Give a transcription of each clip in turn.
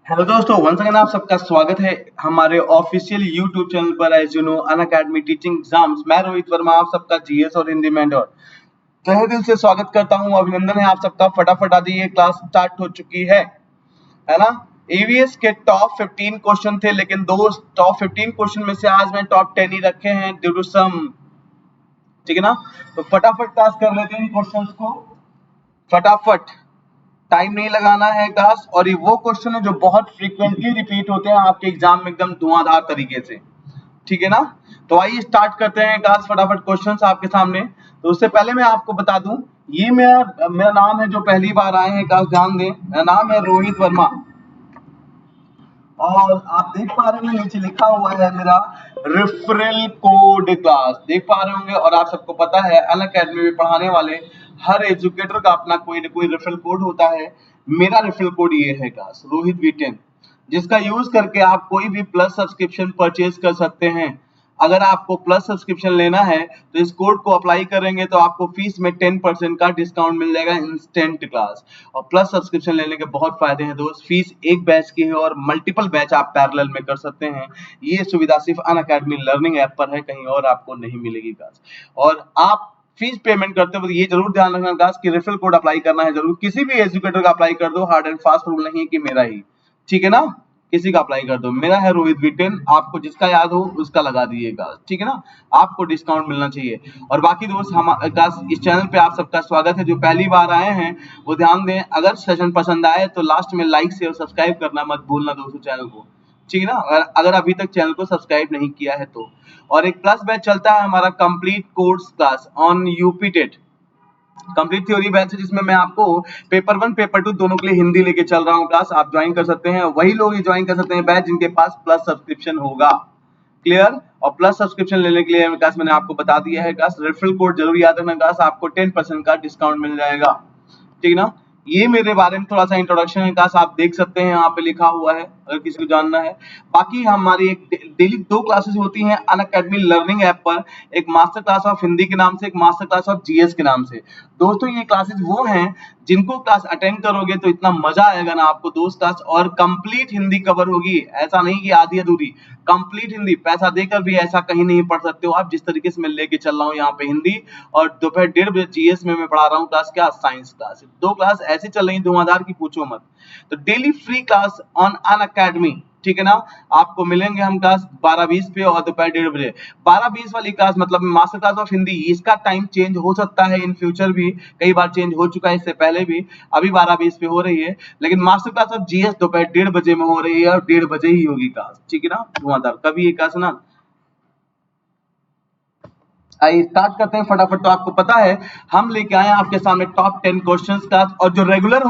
Hello दोस्तों, once again आप सबका स्वागत है हमारे ऑफिशियल यूट्यूब चैनल पर। As you know, Unacademy teaching exams. मैं रोहित वर्मा आप सबका जीएस और हिंदी मेंटर तहे दिल से स्वागत करता हूं। अभिनंदन है आप सबका। फटाफट आदि ये क्लास स्टार्ट हो चुकी है ना। ईवीएस के टॉप 15 क्वेश्चन थे, लेकिन दो टॉप 15 क्वेश्चन में से आज मैं टॉप 10 ही रखे हैं ड्यू टू सम। ठीक है ना। तो फटाफट क्लास कर लेते हैं इन क्वेश्चंस को। फटाफट, टाइम नहीं लगाना है क्लास। और ये वो क्वेश्चन है जो बहुत फ्रीक्वेंटली रिपीट होते हैं आपके एग्जाम में एकदम धुआंधार तरीके से। ठीक है ना। तो आइए स्टार्ट करते हैं क्लास। फटाफट क्वेश्चंस आपके सामने। तो उससे पहले मैं आपको बता दूं, ये मेरा मेरा नाम है, जो पहली बार आए हैं क्लास ध्यान दें, मेरा नाम है रोहित वर्मा। और आप देख पा रहे होंगे नीचे लिखा हुआ है मेरा रेफरल कोड। क्लास देख पा रहे होंगे। और आप सबको पता है अनअकैडमी में पढ़ाने वाले हर एजुकेटर का अपना कोई ना कोई रेफरल कोड होता है। मेरा रेफरल कोड ये है क्लास रोहित V10, जिसका यूज करके आप कोई भी प्लस सब्सक्रिप्शन परचेज कर सकते हैं। अगर आपको प्लस सब्सक्रिप्शन लेना है तो इस कोड को अप्लाई करेंगे तो आपको फीस में 10% का डिस्काउंट मिल जाएगा इंस्टेंट। क्लास और प्लस सब्सक्रिप्शन लेने के बहुत फायदे हैं दोस्त। फीस एक बैच की है और मल्टीपल बैच आप पैरेलल में कर सकते हैं। ये सुविधा सिर्फ अनअकैडमी लर्निंग ऐप पर है, कहीं और आपको नहीं मिलेगी क्लास। और आप फीस पेमेंट करते हो तो ये जरूर ध्यान रखना क्लास कि रेफरल कोड अप्लाई करना है जरूर। किसी भी एजुकेटर का अप्लाई कर दो, हार्ड एंड फास्ट रूल नहीं है कि मेरा ही। ठीक है ना। किसी का अप्लाई कर दो। मेरा है रोहित V10, आपको जिसका याद हो उसका लगा दीजिएगा। ठीक है ना। आपको डिस्काउंट मिलना चाहिए। और बाकी दोस्त, हम इस चैनल पे आप सबका स्वागत है। जो पहली बार आए हैं वो ध्यान दें, अगर सेशन पसंद आए तो लास्ट में लाइक शेयर सब्सक्राइब करना मत भूलना दोस्तों चैनल को। ठीक है ना। अगर अभी तक चैनल को सब्सक्राइब नहीं किया है तो। और एक प्लस बैच चलता है हमारा complete course class on UP TET, complete theory batch है, जिसमें मैं आपको पेपर 1 पेपर 2 दोनों के लिए हिंदी लेके चल रहा हूँ क्लास। आप ज्वाइन कर सकते हैं, वही लोग ही ज्वाइन कर सकते हैं बैच जिनके पास प्लस सब्सक्रिप्शन होगा। क्लियर। और प्लस सब्सक्रिप्शन लेने के लिए क्लास मैंने आपको बता दिया है क्लास, रेफरल कोड जरूर याद रखना क्लास, आपको 10% का डिस्काउंट मिल जाएगा। ठीक ना। ये मेरे बारे में थोड़ा सा इंट्रोडक्शन है क्लास, आप देख सकते हैं यहाँ पे लिखा हुआ है अगर किसी को जानना है। बाकी हमारी एक डेली 2 क्लासेस होती हैं अनअकैडमी लर्निंग ऐप पर। एक मास्टर क्लास ऑफ हिंदी के नाम से, एक मास्टर क्लास ऑफ जीएस के नाम से। दोस्तों ये क्लासेस वो हैं जिनको क्लास अटेंड करोगे तो इतना मजा आएगा ना आपको दोस्त क्लास। और कंप्लीट हिंदी कवर होगी, ऐसा नहीं कि आधी अधूरी, कंप्लीट हिंदी। पैसा देकर भी ऐसा कहीं नहीं पढ़ सकते हो आप जिस तरीके से मैं लेके चल रहा हूँ यहाँ पे हिंदी। और दोपहर 1:30 बजे जीएस में मैं पढ़ा रहा हूँ क्लास, क्या साइंस क्लास। 2 क्लास ऐसी चल रही धुआंधार की पूछो मत। तो daily free class on Unacademy. ठीक है ना। आपको मिलेंगे हम क्लास 12:20 पे और दोपहर 1:30 बजे। 12:20 वाली क्लास मतलब मास्टर क्लास ऑफ हिंदी, इसका टाइम चेंज हो सकता है इन फ्यूचर भी, कई बार चेंज हो चुका है इससे पहले भी। अभी 12:20 पे हो रही है, लेकिन मास्टर क्लास ऑफ जीएस दोपहर 1:30 बजे में हो रही है और 1:30 बजे ही होगी क्लास। ठीक है ना। धुआंधार कभी ये क्लास ना। आइए स्टार्ट करते हैं फटाफट। तो आपको पता है हम लेके आए हैं आपके सामने टॉप 10 क्वेश्चंस क्लास, और जो रेगुलर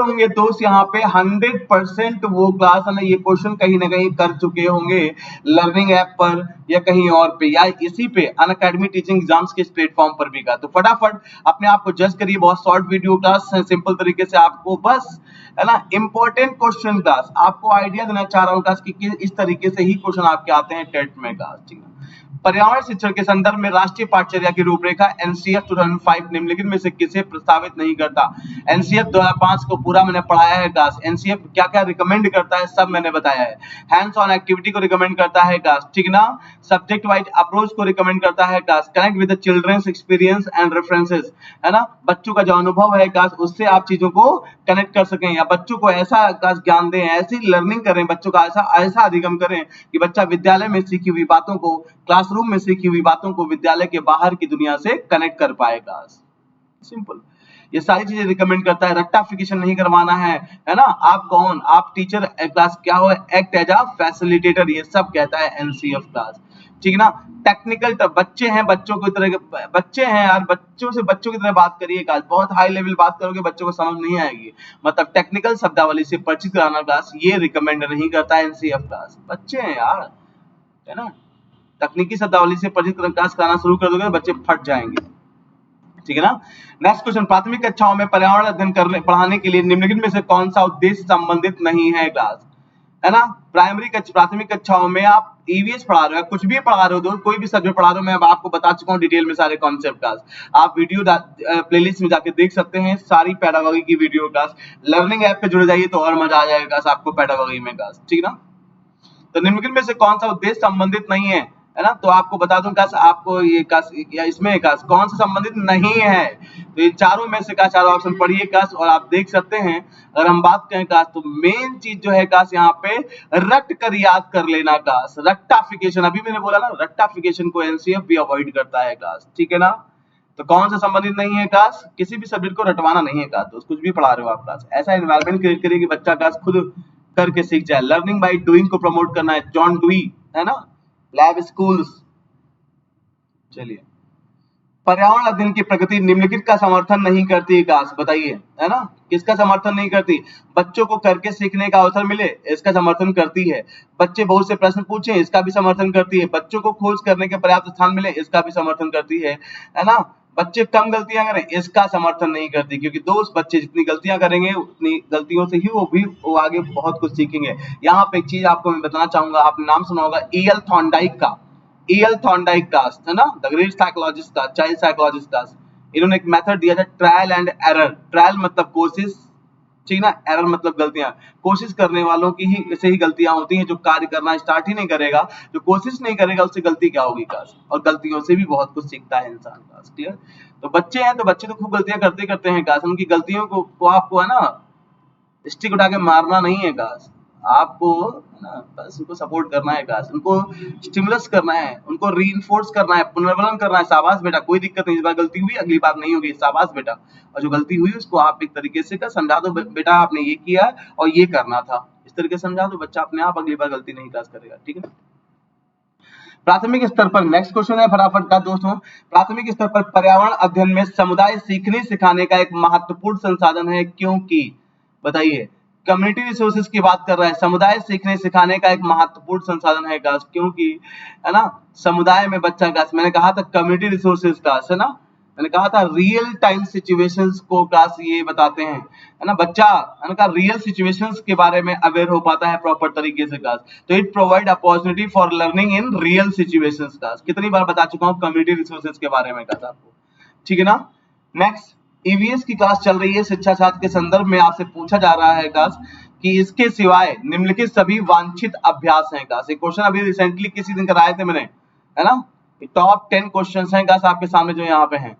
होंगे दोस्त यहाँ पे 100% वो क्लास है ना, ये क्वेश्चन कहीं ना कहीं कर चुके होंगे लर्निंग ऐप पर या कहीं और पे, या इसी पे अनअकैडमी टीचिंग एग्जाम्स के इस प्लेटफॉर्म पर भी का। तो फटाफट अपने आप को जज करिए। बहुत शॉर्ट वीडियो क्लास है, सिंपल तरीके से आपको बस है ना इंपॉर्टेंट क्वेश्चन क्लास आपको आइडिया देना चाह रहा हूँ क्लास कि इस तरीके से ही क्वेश्चन आपके आते हैं टेट में क्लास। ठीक है। पर्यावरण शिक्षण के संदर्भ में राष्ट्रीय पाठचर्या की रूपरेखा एनसीएफ 2005 निम्नलिखित में से किसे प्रस्तावित नहीं करता। एनसीएफ 2005 को पूरा मैंने पढ़ाया है क्लास। एनसीएफ क्या क्या रिकमेंड करता है सब मैंने बताया है। हैंड्स ऑन एक्टिविटी को रिकमेंड करता है क्लास। ठीक ना। सब्जेक्ट वाइज अप्रोच को रिकमेंड करता है class. Connect with the childrens experience and references, है ना। बच्चों का जो अनुभव है क्लास, उससे आप चीजों को कनेक्ट कर सकें, या बच्चों को ऐसा क्लास ज्ञान दें, ऐसी लर्निंग करें, बच्चों का ऐसा ऐसा अधिगम करें कि बच्चा विद्यालय में सीखी हुई बातों को, क्लासरूम में सीखी हुई बातों को विद्यालय के बाहर की दुनिया से कनेक्ट कर पाएगा। सिंपल। ये सारी चीजें रिकमेंड करता है। रट्टाफिकेशन नहीं करवाना है ना। आप कौन, आप टीचर क्लास क्या हो, एक्ट एज अ फैसिलिटेटर, ये सब कहता है एनसीएफ क्लास। ठीक है ना। टेक्निकल बच्चे हैं, बच्चों की तरह बच्चे हैं यार, बच्चों से बच्चों की तरह बात करिए क्लास। बहुत हाई लेवल बात करोगे बच्चों को समझ नहीं आएगी। मतलब टेक्निकल शब्दावली से परिचित कराना क्लास ये रिकमेंड नहीं करता एनसीएफ क्लास। बच्चे हैं यार, है ना। तकनीकी शब्दावली से परिचित क्लास कराना शुरू कर दोगे बच्चे फट जाएंगे। ठीक है ना। नेक्स्ट क्वेश्चन, प्राथमिक कक्षाओं में पर्यावरण अध्ययन करने पढ़ाने के लिए निम्नलिखित में से कौन सा उद्देश्य संबंधित नहीं है क्लास, है ना। प्राथमिक कक्षाओं में आप ईवीएस पढ़ा रहे हो, कुछ भी पढ़ा रहे हो, दोस्त कोई भी सब्जेक्ट पढ़ा रहे हो, मैं अब आपको बता चुका हूँ डिटेल में सारे कॉन्सेप्ट क्लास। आप वीडियो प्लेलिस्ट में जाके देख सकते हैं सारी पेडागोगी की वीडियो क्लास। लर्निंग ऐप पे जुड़ जाइए तो और मजा आ जाएगा क्लास आपको पेडागोगी में क्लास, ठीक है ना। तो निम्नलिखित में से कौन सा उद्देश्य संबंधित नहीं है ना, तो आपको बता दूं काश आपको ये काश या इसमें काश कौन सा संबंधित नहीं है, तो ये चारों में से का चारों ऑप्शन पढ़िए काश, और आप देख सकते हैं अगर हम बात करें काश तो मेन चीज जो है काश यहाँ पे रट कर याद कर लेना काश, रट्टाफिकेशन, अभी मैंने बोला ना रट्टाफिकेशन को एनसीएफ भी अवॉइड करता है काश, ठीक है ना। तो कौन सा संबंधित नहीं है काश, किसी भी सब्जेक्ट को रटवाना नहीं है काश, तो कुछ भी पढ़ा रहे हो आप काश, ऐसा एनवायरनमेंट क्रिएट करिए कि बच्चा काश खुद करके सीख जाए। लर्निंग बाय डूइंग को प्रमोट करना है, जॉन डुई है ना, लैब स्कूल्स। चलिए, पर्यावरण अध्ययन की प्रगति निम्नलिखित का समर्थन नहीं करती काश, बताइए है ना, किसका समर्थन नहीं करती। बच्चों को करके सीखने का अवसर मिले, इसका समर्थन करती है। बच्चे बहुत से प्रश्न पूछें, इसका भी समर्थन करती है। बच्चों को खोज करने के पर्याप्त स्थान मिले, इसका भी समर्थन करती है ना। बच्चे कम गलतियां करें, इसका समर्थन नहीं करती, क्योंकि दोस्त बच्चे जितनी गलतियां करेंगे उतनी गलतियों से ही वो आगे बहुत कुछ सीखेंगे। यहाँ पे एक चीज आपको मैं बताना चाहूंगा, आपने नाम सुना होगा ईएल थॉर्नडाइक का, ईएल थॉर्नडाइक का है ना, द ग्रेट साइकोलॉजिस्ट का, चाइल्ड साइकोलॉजिस्ट का। इन्होंने एक मेथड दिया था ट्रायल एंड एरर, ट्रायल मतलब कोशिश, ठीक ना, एरर मतलब गलतियां। कोशिश करने वालों की ही से ही गलतियां होती हैं, जो कार्य करना स्टार्ट ही नहीं करेगा, जो कोशिश नहीं करेगा उससे गलती क्या होगी काश, और गलतियों से भी बहुत कुछ सीखता है इंसान काश, क्लियर। तो बच्चे हैं तो बच्चे तो खूब गलतियां करते करते हैं काश, उनकी गलतियों को आपको है ना स्टिक उठा के मारना नहीं है काश, आपको ना बस उनको सपोर्ट करना है काश, उनको स्टिमुलस करना है, उनको रीइंफोर्स करना है, पुनर्बलन करना है, शाबाश बेटा कोई दिक्कत नहीं, इस बार गलती हुई अगली बार नहीं होगी, शाबाश बेटा। और जो गलती हुई उसको आप एक तरीके से का समझा दो, बेटा आपने ये किया और ये करना था, इस तरीके से समझा दो, बच्चा अपने आप अगली बार गलती नहीं काश करेगा, ठीक है। प्राथमिक स्तर पर नेक्स्ट क्वेश्चन है फटाफट का दोस्तों, प्राथमिक स्तर पर पर्यावरण अध्ययन में समुदाय सीखने सिखाने का एक महत्वपूर्ण संसाधन है, क्योंकि बताइए, कम्युनिटी रिसोर्सेज की बात कर रहा है, समुदाय सीखने सिखाने का एक महत्वपूर्ण संसाधन है काश, क्योंकि है ना समुदाय में बच्चा काश, मैंने कहा था कम्युनिटी रिसोर्सेज काश है ना, मैंने कहा था रियल टाइम सिचुएशंस को काश ये बताते हैं है ना, बच्चा है ना रियल सिचुएशंस के बारे में अवेयर हो पाता है प्रॉपर तरीके से काश, तो it provide opportunity for learning in real situations काश, कितनी बार बता चुका हूँ कम्युनिटी रिसोर्सेज के बारे में काश आपको, ठीक है ना। नेक्स्ट, ईवीएस की क्लास चल रही है, शिक्षा छात्र के संदर्भ में आपसे पूछा जा रहा है काश कि इसके सिवाय निम्नलिखित सभी वांछित अभ्यास हैं काश, एक क्वेश्चन अभी रिसेंटली किसी दिन कराए थे मैंने है ना, टॉप 10 क्वेश्चंस हैं काश आपके सामने जो यहाँ पे हैं।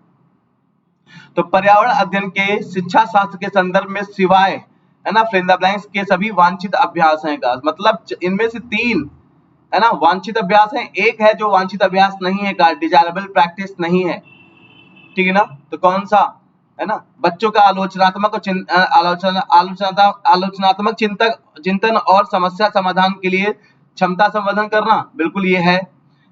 तो पर्यावरण अध्ययन के शिक्षा शास्त्र के संदर्भ में सिवाय है ना फिल इन द ब्लैंक्स के सभी वांछित अभ्यास हैं काश, मतलब इनमें से 3 है ना वांछित अभ्यास है, एक है जो वांछित अभ्यास नहीं है काश, डिजायरेबल प्रैक्टिस नहीं है, ठीक है ना। तो कौन सा है ना, बच्चों का आलोचनात्मक आलोचनात्मक चिंतन और समस्या समाधान के लिए क्षमता संवर्धन करना, बिल्कुल ये है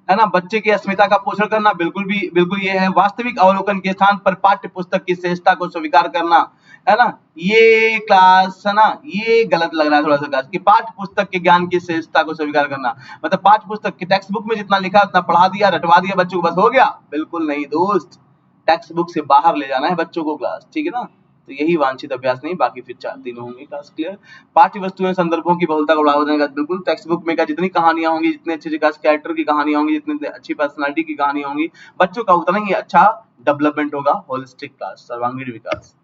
ना। बच्चे की अस्मिता का पोषण करना, बिल्कुल ये है। वास्तविक अवलोकन के स्थान पर पाठ्य पुस्तक की श्रेष्ठता को स्वीकार करना, है ना। ये क्लास है ना, ये गलत लग रहा है थोड़ा सा क्लास कि पाठ्य पुस्तक के ज्ञान की श्रेष्ठता को स्वीकार करना, मतलब पाठ्य पुस्तक की टेक्स्ट बुक में जितना लिखा उतना पढ़ा दिया, रटवा दिया बच्चों को, बस हो गया, बिल्कुल नहीं दोस्त, टेक्स्ट बुक से बाहर ले जाना है बच्चों को क्लास, ठीक है ना। तो यही वांछित अभ्यास नहीं, बाकी फिर 4 तीनों होंगे क्लास, क्लियर। पाठ्य वस्तुएं संदर्भों की बहुलता को बढ़ावा देने का, बिल्कुल टेक्स्ट बुक में का जितनी कहानियां होंगी, जितने अच्छे कैरेक्टर की कहानियां होंगी, जितनी अच्छी पर्सनालिटी की कहानियां होंगी, बच्चों का उतना ही अच्छा डेवलपमेंट होगा, होलिस्टिक क्लास, सर्वांगीण विकास।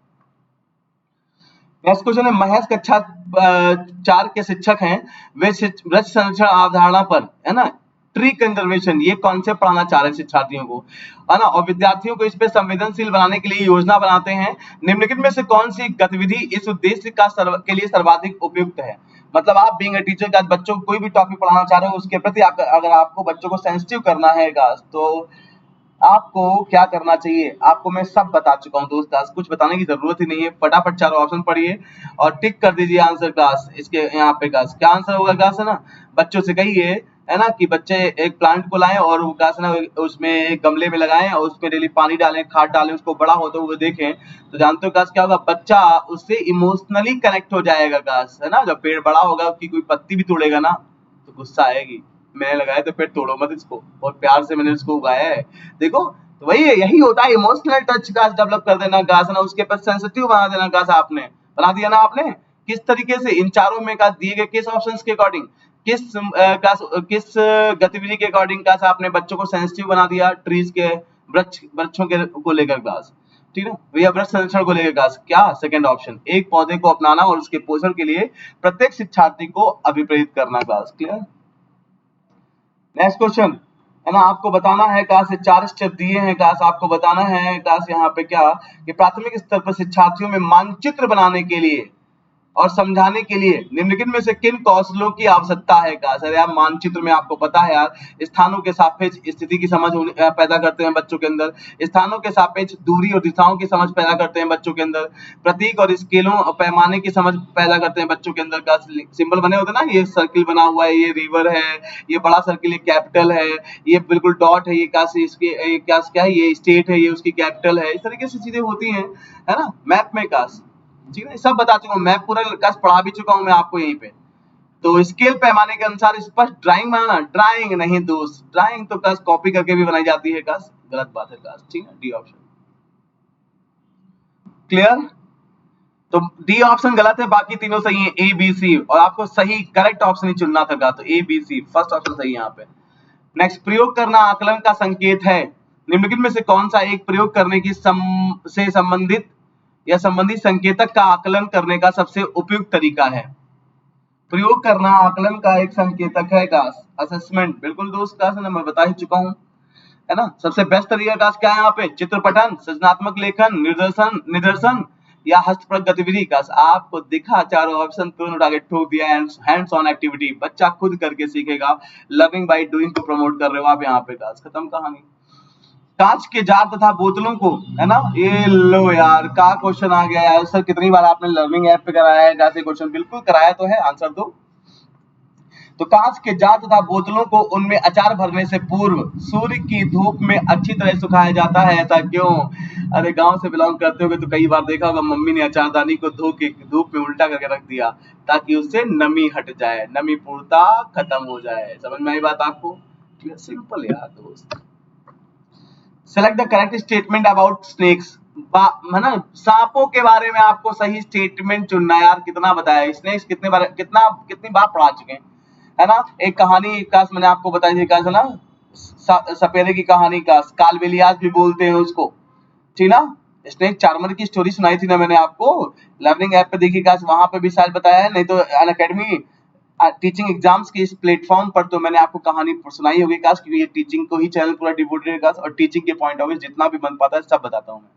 नेक्स्ट क्वेश्चन है, महेश कक्षा 4 के शिक्षक हैं, वे वृक्ष संरक्षण अवधारणा पर है ना ट्री कंजर्वेशन ये कॉन्सेप्ट पढ़ाना चाह रहे हैं शिक्षार्थियों को, है ना, और विद्यार्थियों को इस पे संवेदनशील बनाने के लिए योजना बनाते हैं। निम्नलिखित में से कौन सी गतिविधि इस उद्देश्य के लिए सर्वाधिक उपयुक्त है, मतलब आप बीइंग अ टीचर का बच्चों को कोई भी टॉपिक पढ़ाना चाह रहे हो, उसके प्रति अगर आपको बच्चों को सेंसिटिव करना है तो आपको क्या करना चाहिए, आपको मैं सब बता चुका हूँ दोस्त, क्लास कुछ बताने की जरूरत ही नहीं है, फटाफट चारों ऑप्शन पढ़िए और टिक कर दीजिए आंसर क्लास, इसके यहाँ पे क्लास क्या आंसर होगा क्लास है ना। बच्चों से कहिए है ना कि बच्चे एक प्लांट को लाएं और क्लास ना उसमें एक गमले में लगाएं और उसमें डेली पानी डालें, खाद डालें, उसको बड़ा होते हुए देखें, तो जानते हो क्लास क्या होगा, बच्चा उससे इमोशनली कनेक्ट हो जाएगा क्लास, है ना। जब पेड़ बड़ा होगा उसकी कोई पत्ती भी तोड़ेगा ना तो गुस्सा आएगी, मैंने लगाया तो फिर तोड़ो मत इसको, और प्यार से मैंने इसको उगाया है, देखो। तो वही है, यही होता है इमोशनल टच का डेवलप कर देना गास ना, उसके पर सेंसिटिव बना देना गास, आपने बना दिया ना आपने, किस तरीके से इन चारों में का दिए गए किस ऑप्शंस के अकॉर्डिंग, किस गतिविधि के अकॉर्डिंग क्लास आपने बच्चों को सेंसिटिव बना दिया, ट्रीज के वृक्षों के को लेकर क्लास, ठीक है भैया, वृक्ष संरक्षण को लेकर क्लास, क्या सेकंड ऑप्शन, एक पौधे को अपनाना और उसके पोषण के लिए प्रत्येक शिक्षार्थी को अभिप्रेरित करना क्लास, क्लियर। नेक्स्ट क्वेश्चन है ना, आपको बताना है क्लास से 4 स्टेप दिए हैं क्लास, आपको बताना है क्लास यहाँ पे क्या कि प्राथमिक स्तर पर शिक्षार्थियों में मानचित्र बनाने के लिए और समझाने के लिए निम्नलिखित में से किन कौशलों की आवश्यकता है क्लास। अरे यार मानचित्र में आपको पता है यार, स्थानों के सापेक्ष स्थिति की समझ पैदा करते हैं बच्चों के अंदर, स्थानों के सापेक्ष दूरी और दिशाओं की समझ पैदा करते हैं बच्चों के अंदर, प्रतीक और स्केलों और पैमाने की समझ पैदा करते हैं बच्चों के अंदर। क्लास सिंबल बने होते हैं ना, ये सर्किल बना हुआ है, ये रिवर है, ये बड़ा सर्किल, ये कैपिटल है, ये बिल्कुल डॉट है, ये क्लास इसके क्या है, ये स्टेट है, ये उसकी कैपिटल है, इस तरीके से चीजें होती हैं, है ना, मैप में क्लास, ठीक है, सब बता चुका हूँ, मैं पूरा क्लास पढ़ा भी चुका हूँ मैं आपको यहीं पे। तो स्केल पैमाने के अनुसार स्पष्ट ड्राइंग बनाना, ड्राइंग नहीं दोस्त, ड्राइंग तो क्लास कॉपी करके भी बनाई जाती है क्लास, गलत बात है क्लास, ठीक है, डी ऑप्शन, क्लियर। तो डी ऑप्शन गलत है, बाकी तीनों सही है, ए बी सी, और आपको सही करेक्ट ऑप्शन ही चुनना था, तो A B C first option सही है यहाँ पे। नेक्स्ट, प्रयोग करना आकलन का संकेत है, निम्नलिखित में से कौन सा एक प्रयोग करने की से संबंधित या संबंधी संकेतक का आकलन करने का सबसे उपयुक्त तरीका है। प्रयोग करना आकलन का एक संकेतक है क्लास, असेसमेंट, बिल्कुल दोस्त क्लास है ना, मैं बता ही चुका हूँ, है ना। सबसे बेस्ट तरीका क्लास क्या है यहाँ पे, चित्रपटन, सृजनात्मक लेखन, निदर्शन या हस्तप्रक गतिविधि। क्लास आपको दिखा चारों ऑप्शन, तुरंत उठा के ठोक दिया, हैंड्स ऑन एक्टिविटी, बच्चा खुद करके सीखेगा, लर्निंग बाय डूइंग को प्रमोट कर रहे हो आप यहाँ पे क्लास, खत्म कहानी। कांच के जार तथा बोतलों को, है ना, ये लो यार का क्वेश्चन आ गया यार, सर कितनी बार आपने लर्निंग ऐप पे कराया है जैसे क्वेश्चन, बिल्कुल कराया तो है, आंसर दो। तो कांच के जार तथा बोतलों को उनमें अचार भरने से पूर्व सूर्य की धूप में अच्छी तरह सुखाया जाता है, ऐसा क्यों। अरे गांव से बिलोंग करते होगे तो कई बार देखा होगा मम्मी ने अचारदानी को धूप में उल्टा करके रख दिया ताकि उससे नमी हट जाए, नमी पूर्णता खत्म हो जाए, समझ में आई बात आपको, सिंपल यार दोस्त। Select the correct statement about snakes, है ना, सांपों के बारे में आपको सही स्टेटमेंट चुनना है यार, कितना बताया स्नेक्स, कितनी बार पढ़ा चुके हैं, है ना। एक कहानी का मैंने आपको बताई थी क्लास, है ना, सपेरे की कहानी का, कालबेलियास भी बोलते हैं उसको, ठीक ना। स्नेक चार्मर की स्टोरी सुनाई थी ना मैंने आपको, लर्निंग ऐप पे देखी क्लास, वहां पे भी शायद बताया है, नहीं तो अनअकैडमी टीचिंग एग्जाम्स के इस प्लेटफॉर्म पर तो मैंने आपको कहानी सुनाई होगी क्लास, क्योंकि ये टीचिंग को ही चैनल पूरा डिवोटेड है क्लास, और टीचिंग के पॉइंट ऑफ व्यू जितना भी बन पाता है सब बताता हूँ मैं।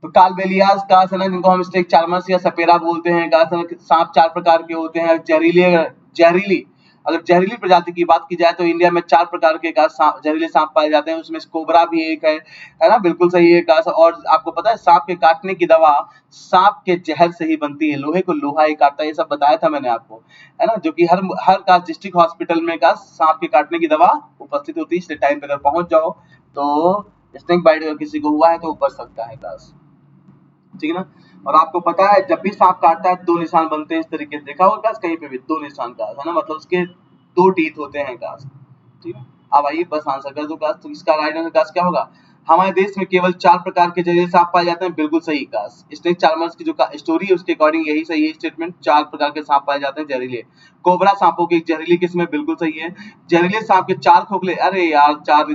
तो कालबेलियास का है ना, जिनको हम स्नेक चार्मर्स या सपेरा बोलते हैं का, सांप 4 प्रकार के होते हैं, जहरीली अगर जहरीली प्रजाति की बात की जाए तो इंडिया में 4 प्रकार के जहरीले सांप पाए जाते हैं, उसमें कोबरा भी एक है ना, बिल्कुल सही है का। और आपको पता है सांप के काटने की दवा सांप के जहर से ही बनती है, लोहे को लोहा ही काटता है, ये सब बताया था मैंने आपको, है ना, जो कि हर का डिस्ट्रिक्ट हॉस्पिटल में का सांप के काटने की दवा उपस्थित होती है, इसलिए टाइम पे अगर पहुंच जाओ तो स्नेक बाइट अगर किसी को हुआ है तो बच सकता है क्लास, ठीक है ना। और आपको पता है जब भी सांप काटता है 2 निशान बनते हैं इस तरीके से, देखा होगा क्लास कहीं पे भी 2 निशान का, है ना, मतलब उसके 2 टीथ होते हैं क्लास, ठीक है। अब आइए बस आंसर कर दो क्लास, तो इसका राइट आंसर क्लास क्या होगा, हमारे देश में केवल 4 प्रकार के जहरीले सांप पाए जाते हैं, बिल्कुल सही क्लास। स्नेक चार्मर्स की जो स्टोरी है उसके अकॉर्डिंग यही सही है स्टेटमेंट, 4 प्रकार के सांप पाए जाते हैं जहरीले। कोबरा सांपों की एक जहरीली किस्म है, बिल्कुल सही है। जहरीले सांप के 4 खोखले, अरे यार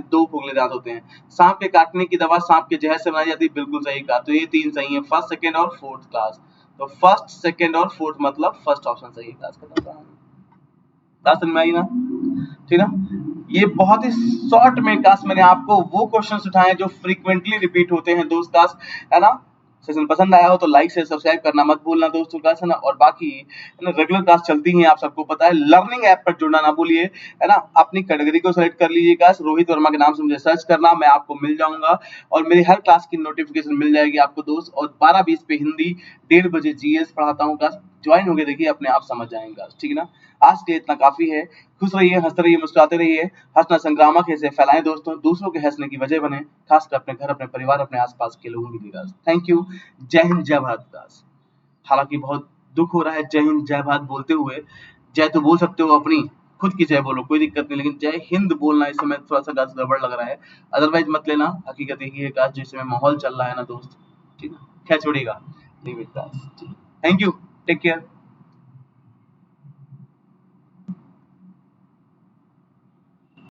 2 खोखले दांत होते हैं। सांप के काटने की दवा सांप के जहर से बनाई जाती है, बिल्कुल सही कहा, तो ये 3 सही है, फर्स्ट, सेकंड और फोर्थ क्लास। तो फर्स्ट, सेकंड और फोर्थ मतलब फर्स्ट ऑप्शन सही है क्लास, समझ में आई ना, ठीक ना। ये बहुत ही शॉर्ट में क्लास मैंने आपको वो क्वेश्चंस उठाए जो फ्रीक्वेंटली रिपीट होते हैं दोस्त क्लास, है ना। सेशन पसंद आया हो तो लाइक से सब्सक्राइब करना मत भूलना दोस्तों क्लास, है ना। और बाकी रेगुलर क्लास चलती है, आप सबको पता है, लर्निंग ऐप पर जुड़ना ना भूलिए, है ना। अपनी कैटेगरी को सेलेक्ट कर लीजिए क्लास, रोहित वर्मा के नाम से मुझे सर्च करना, मैं आपको मिल जाऊंगा, और मेरी हर क्लास की नोटिफिकेशन मिल जाएगी आपको दोस्त। और 12:20 पे हिंदी, 1:30 बजे जीएस पढ़ाता हूँ क्लास, ज्वाइन होके देखिए, अपने आप समझ जाएंगे, ठीक है ना। आज के इतना काफी है, खुश रहिए, हंसते रहिए, मुस्कुराते रहिए, हंसना संक्रामक है, इसे फैलाएं दोस्तों, दूसरों के हंसने की वजह बने, खासकर अपने घर, अपने परिवार, अपने आसपास के लोगों के लिए। थैंक यू, जय हिंद, जय भारत दास। हालांकि बहुत दुख हो रहा है जय हिंद जय भारत बोलते हुए, जय तो बोल सकते हो अपनी खुद की जय बोलो, कोई दिक्कत नहीं, लेकिन जय हिंद बोलना इस समय थोड़ा सा गड़बड़ लग रहा है, अदरवाइज मत लेना, हकीकत यही है काश, जो इस समय माहौल चल रहा है ना दोस्त, ठीक है, खैर छोड़िएगा, थैंक यू, टेक केयर।